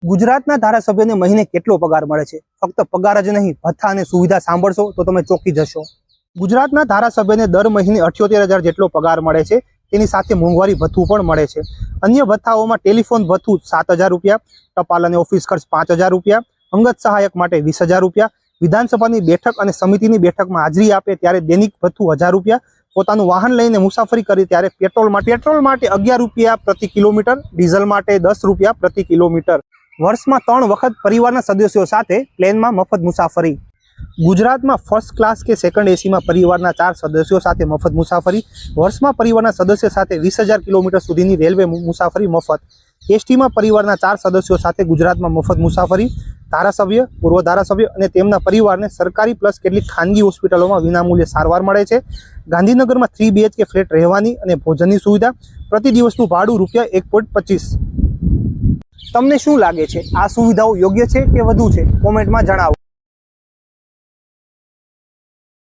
ગુજરાતના ધારાસભ્યને મહિને કેટલો પગાર મળે છે? ફક્ત પગાર જ નહીં, ભથ્થા અને સુવિધા સાંભળશો તો તમે ચોંકી જશો. ગુજરાતના ધારાસભ્યને દર મહિને 78,000 જેટલો પગાર મળે છે. તેની સાથે મોંઘવારી ભથ્થું પણ મળે છે. અન્ય ભથ્થાઓમાં ટેલિફોન ભથ્થું 7,000 રૂપિયા, ટપાલ અને ઓફિસ ખર્ચ 5,000 રૂપિયા, અંગત સહાયક માટે 20,000 રૂપિયા, વિધાનસભાની બેઠક અને સમિતિની બેઠકમાં હાજરી આપે ત્યારે દૈનિક ભથ્થું 1,000 રૂપિયા, પોતાનું વાહન લઈને મુસાફરી કરી ત્યારે પેટ્રોલ માટે 11 રૂપિયા પ્રતિ કિલોમીટર, ડીઝલ માટે 10 રૂપિયા પ્રતિ કિલોમીટર. વર્ષમાં 3 વખત પરિવારના સદસ્યો સાથે પ્લેનમાં મફત મુસાફરી. ગુજરાતમાં ફર્સ્ટ ક્લાસ કે સેકન્ડ એસીમાં પરિવારના 4 સદસ્યો સાથે મફત મુસાફરી. વર્ષમાં પરિવારના સદસ્ય સાથે 20,000 કિલોમીટર સુધીની રેલવે મુસાફરી મફત. એસટીમાં પરિવારના 4 સદસ્યો સાથે ગુજરાતમાં મફત મુસાફરી. ધારાસભ્ય, પૂર્વ ધારાસભ્ય અને તેમના પરિવારને સરકારી પ્લસ કેટલીક ખાનગી હોસ્પિટલોમાં વિનામૂલ્યે સારવાર મળે છે. ગાંધીનગરમાં 3 BHK ફ્લેટ રહેવાની અને ભોજનની સુવિધા. પ્રતિ દિવસનું ભાડું રૂપિયા 1.25. તમને શું લાગે છે, આ સુવિધાઓ યોગ્ય છે કે વધુ છે? કોમેન્ટમાં જણાવો.